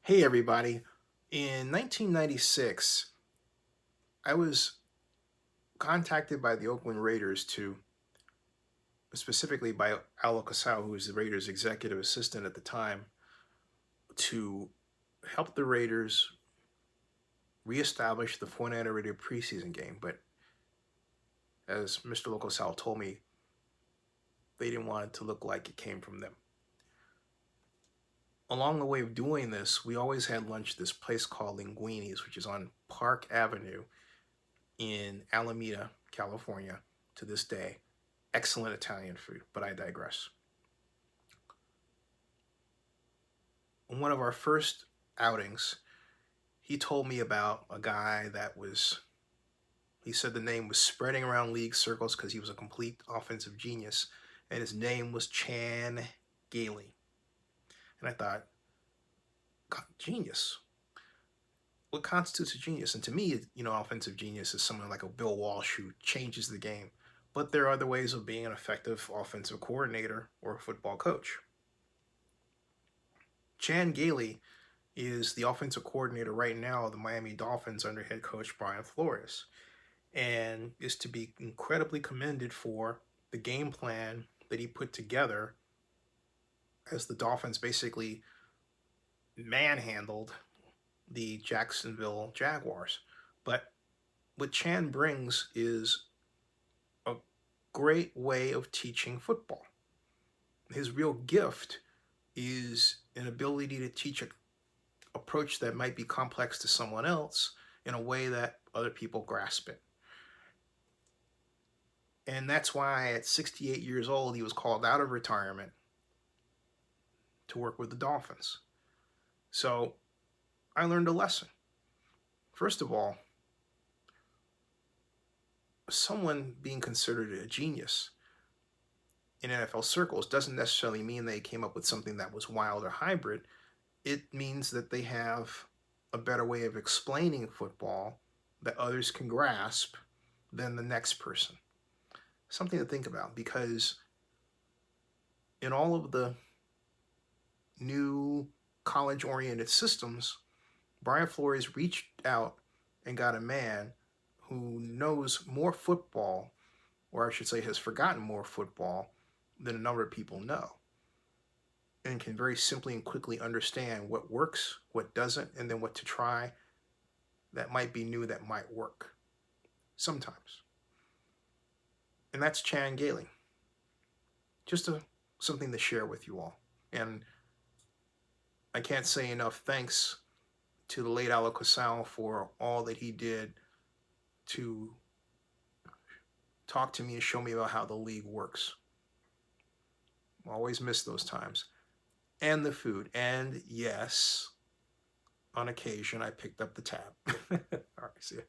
Hey everybody. In 1996, I was contacted by the Oakland Raiders specifically by Al Casal, who was the Raiders executive assistant at the time, to help the Raiders reestablish the 49er Raider preseason game. But as Mr. Locosal told me, they didn't want it to look like it came from them. Along the way of doing this, we always had lunch at this place called Linguini's, which is on Park Avenue in Alameda, California, to this day. Excellent Italian food, but I digress. On one of our first outings, he told me about a guy he said the name was spreading around league circles because he was a complete offensive genius, and his name was Chan Gailey. And I thought, God, genius. What constitutes a genius? And to me, offensive genius is someone like a Bill Walsh who changes the game. But there are other ways of being an effective offensive coordinator or a football coach. Chan Gailey is the offensive coordinator right now of the Miami Dolphins under head coach Brian Flores, and is to be incredibly commended for the game plan that he put together as the Dolphins basically manhandled the Jacksonville Jaguars. But what Chan brings is a great way of teaching football. His real gift is an ability to teach an approach that might be complex to someone else in a way that other people grasp it. And that's why at 68 years old, he was called out of retirement to work with the Dolphins. So I learned a lesson. First of all, someone being considered a genius in NFL circles doesn't necessarily mean they came up with something that was wild or hybrid. It means that they have a better way of explaining football that others can grasp than the next person. Something to think about, because in all of the new college-oriented systems, Brian Flores reached out and got a man who knows more football, or I should say has forgotten more football than a number of people know, and can very simply and quickly understand what works, what doesn't, and then what to try that might be new, that might work sometimes. And that's Chan Gailey. Just something to share with you all. And I can't say enough thanks to the late Alec Casal for all that he did to talk to me and show me about how the league works. I always miss those times. And the food. And yes, on occasion, I picked up the tab. All right, see ya.